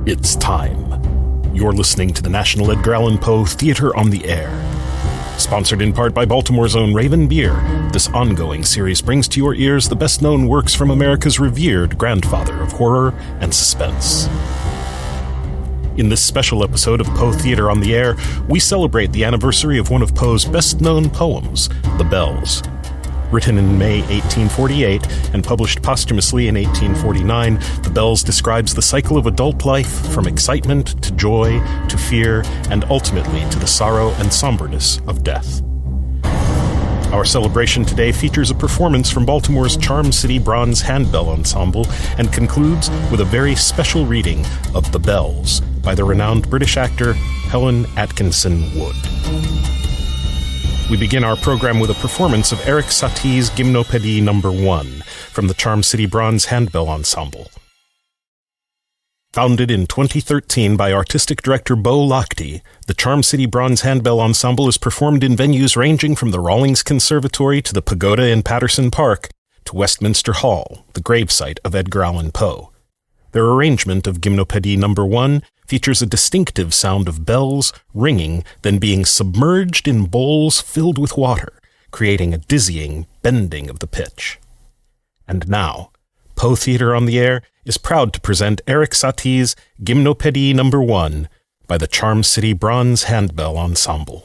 It's time. You're listening to the National Edgar Allan Poe Theatre on the Air. Sponsored in part by Baltimore's own Raven Beer, this ongoing series brings to your ears the best-known works from America's revered grandfather of horror and suspense. In this special episode of Poe Theatre on the Air, we celebrate the anniversary of one of Poe's best-known poems, The Bells. Written in May 1848 and published posthumously in 1849, The Bells describes the cycle of adult life from excitement to joy to fear and ultimately to the sorrow and somberness of death. Our celebration today features a performance from Baltimore's Charm City Bronze Handbell Ensemble and concludes with a very special reading of The Bells by the renowned British actor Helen Atkinson Wood. We begin our program with a performance of Eric Satie's Gymnopédie No. 1 from the Charm City Bronze Handbell Ensemble. Founded in 2013 by artistic director Beau Lochte, the Charm City Bronze Handbell Ensemble is performed in venues ranging from the Rawlings Conservatory to the Pagoda in Patterson Park to Westminster Hall, the gravesite of Edgar Allan Poe. Their arrangement of Gymnopédie No. 1 features a distinctive sound of bells ringing, then being submerged in bowls filled with water, creating a dizzying bending of the pitch. And now, Poe Theatre on the Air is proud to present Eric Satie's Gymnopédie No. 1 by the Charm City Bronze Handbell Ensemble.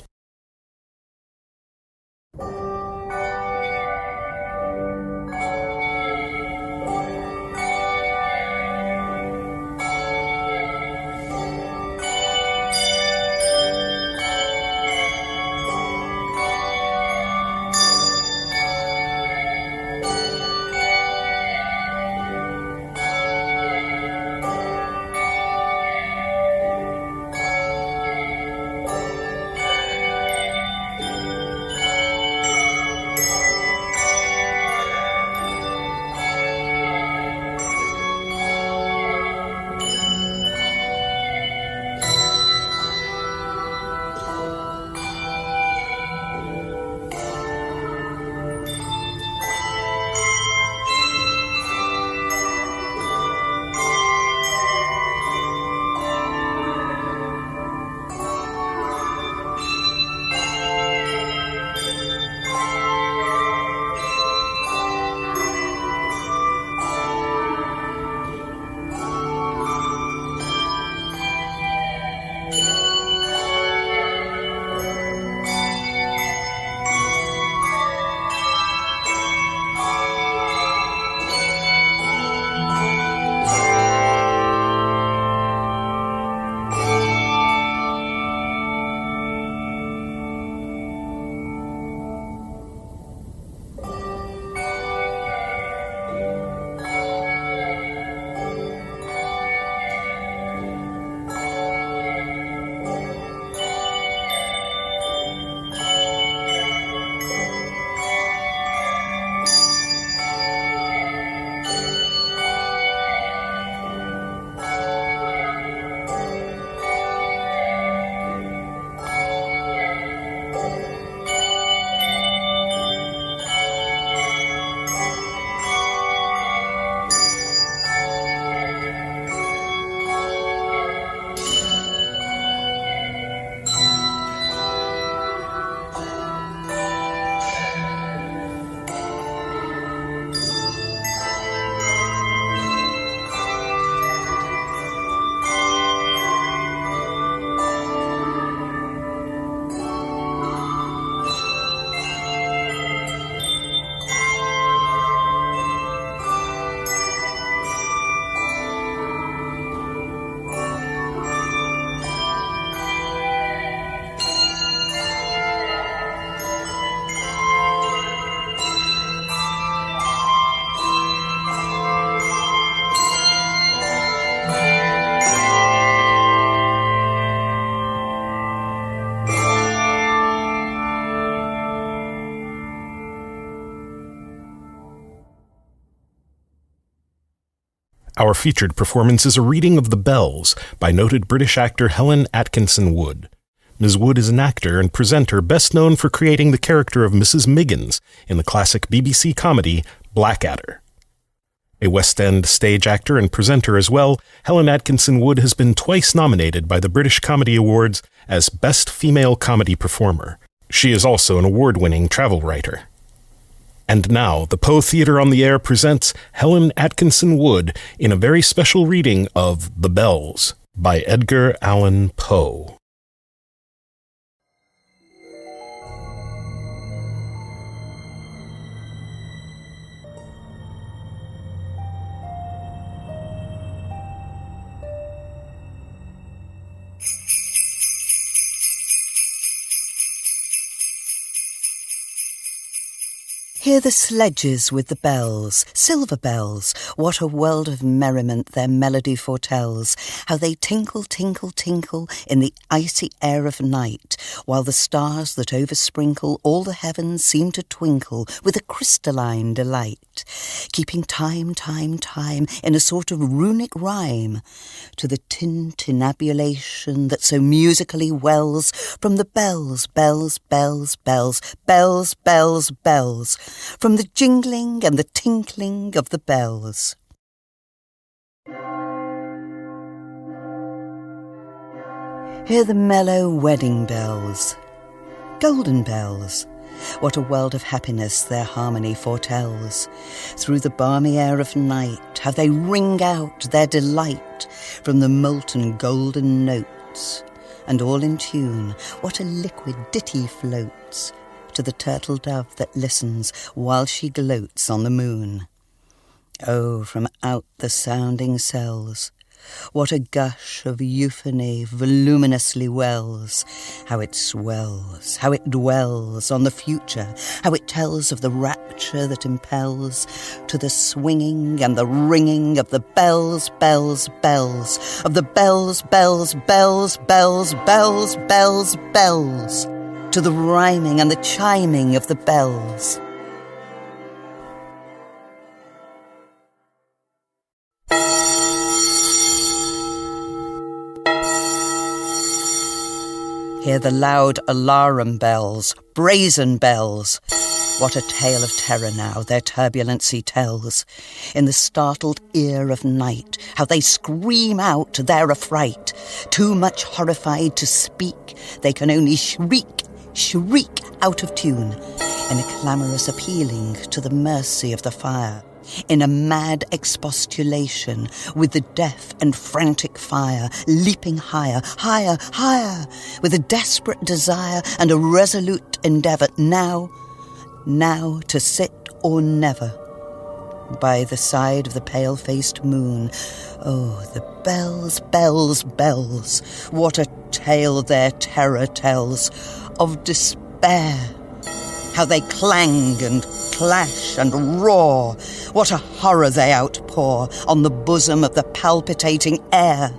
Our featured performance is a reading of The Bells by noted British actor Helen Atkinson Wood. Ms. Wood is an actor and presenter best known for creating the character of Mrs. Miggins in the classic BBC comedy Blackadder. A West End stage actor and presenter as well, Helen Atkinson Wood has been twice nominated by the British Comedy Awards as Best Female Comedy Performer. She is also an award-winning travel writer. And now, the Poe Theatre on the Air presents Helen Atkinson Wood in a very special reading of The Bells by Edgar Allan Poe. Hear the sledges with the bells, silver bells, what a world of merriment their melody foretells, how they tinkle, tinkle, tinkle in the icy air of night, while the stars that oversprinkle all the heavens seem to twinkle with a crystalline delight, keeping time, time, time in a sort of runic rhyme to the tintinnabulation that so musically wells from the bells, bells, bells, bells, bells, bells, bells, from the jingling and the tinkling of the bells. Hear the mellow wedding bells, golden bells. What a world of happiness their harmony foretells. Through the balmy air of night, how they ring out their delight from the molten golden notes. And all in tune, what a liquid ditty floats to the turtle dove that listens while she gloats on the moon. Oh, from out the sounding cells, what a gush of euphony voluminously wells, how it swells, how it dwells on the future, how it tells of the rapture that impels to the swinging and the ringing of the bells, bells, bells, of the bells, bells, bells, bells, bells, bells, bells, to the rhyming and the chiming of the bells. Hear the loud alarum bells, brazen bells. What a tale of terror now their turbulency tells. In the startled ear of night, how they scream out their affright. Too much horrified to speak, they can only shriek, shriek out of tune, in a clamorous appealing to the mercy of the fire, in a mad expostulation with the deaf and frantic fire, leaping higher, higher, higher, with a desperate desire and a resolute endeavour, now to sit or never, by the side of the pale-faced moon. Oh, the bells, bells, bells, what a tale their terror tells, of despair, how they clang and clash and roar, what a horror they outpour on the bosom of the palpitating air.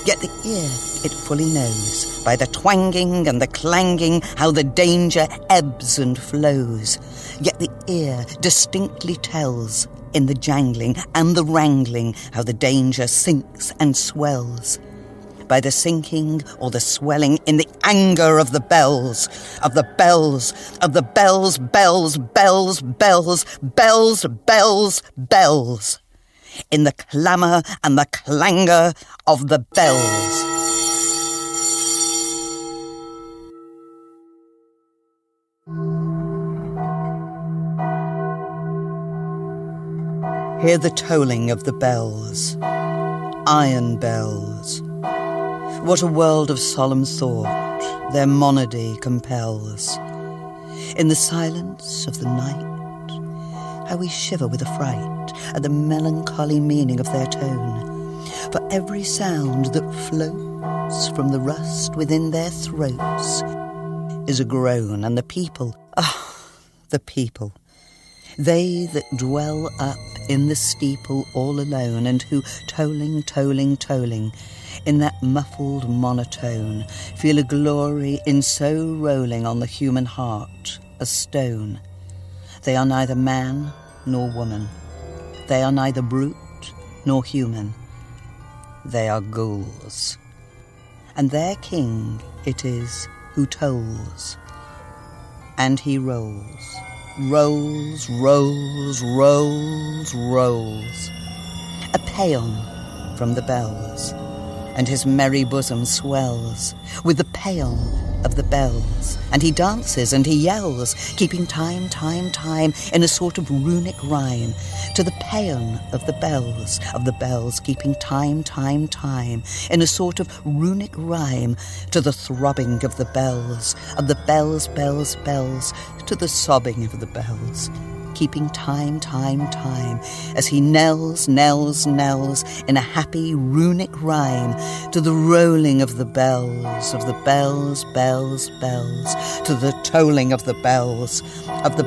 Yet the ear, it fully knows, by the twanging and the clanging, how the danger ebbs and flows. Yet the ear distinctly tells, in the jangling and the wrangling, how the danger sinks and swells. By the sinking or the swelling in the anger of the bells, of the bells, of the bells, bells, bells, bells, bells, bells, bells, in the clamour and the clangour of the bells. Hear the tolling of the bells, iron bells. What a world of solemn thought their monody compels. In the silence of the night, how we shiver with affright at the melancholy meaning of their tone. For every sound that floats from the rust within their throats is a groan, and the people, the people, they that dwell up in the steeple all alone, and who, tolling, tolling, tolling, in that muffled monotone, feel a glory in so rolling on the human heart a stone. They are neither man nor woman. They are neither brute nor human. They are ghouls. And their king it is who tolls. And he rolls, rolls, rolls, rolls, rolls. A paean from the bells, and his merry bosom swells with the paean of the bells, and he dances and he yells, keeping time, time, time, in a sort of runic rhyme, to the paean of the bells, keeping time, time, time, in a sort of runic rhyme, to the throbbing of the bells, bells, bells, to the sobbing of the bells, keeping time, time, time, as he knells, knells, knells, in a happy runic rhyme, to the rolling of the bells, bells, bells, to the tolling of the bells,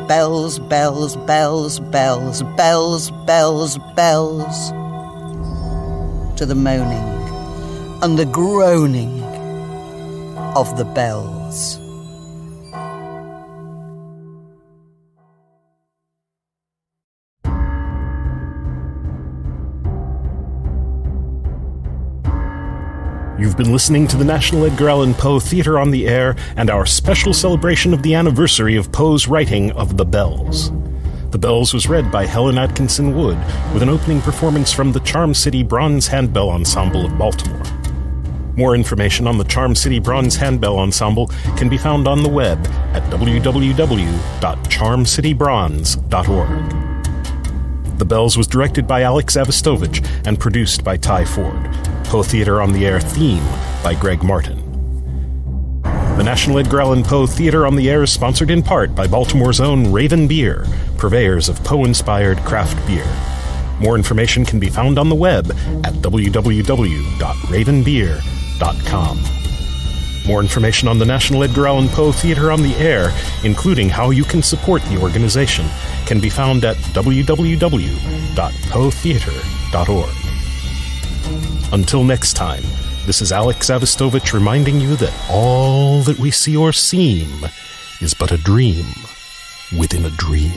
bells, bells, bells, bells, bells, bells, bells, to the moaning and the groaning of the bells. You've been listening to the National Edgar Allan Poe Theatre on the Air and our special celebration of the anniversary of Poe's writing of The Bells. The Bells was read by Helen Atkinson Wood with an opening performance from the Charm City Bronze Handbell Ensemble of Baltimore. More information on the Charm City Bronze Handbell Ensemble can be found on the web at www.charmcitybronze.org. The Bells was directed by Alex Avestovich and produced by Ty Ford. Poe Theatre on the Air theme by Greg Martin. The National Edgar Allan Poe Theatre on the Air is sponsored in part by Baltimore's own Raven Beer, purveyors of Poe-inspired craft beer. More information can be found on the web at www.ravenbeer.com. More information on the National Edgar Allan Poe Theatre on the Air, including how you can support the organization, can be found at www.poetheatre.org. Until next time, this is Alex Avestovich reminding you that all that we see or seem is but a dream within a dream.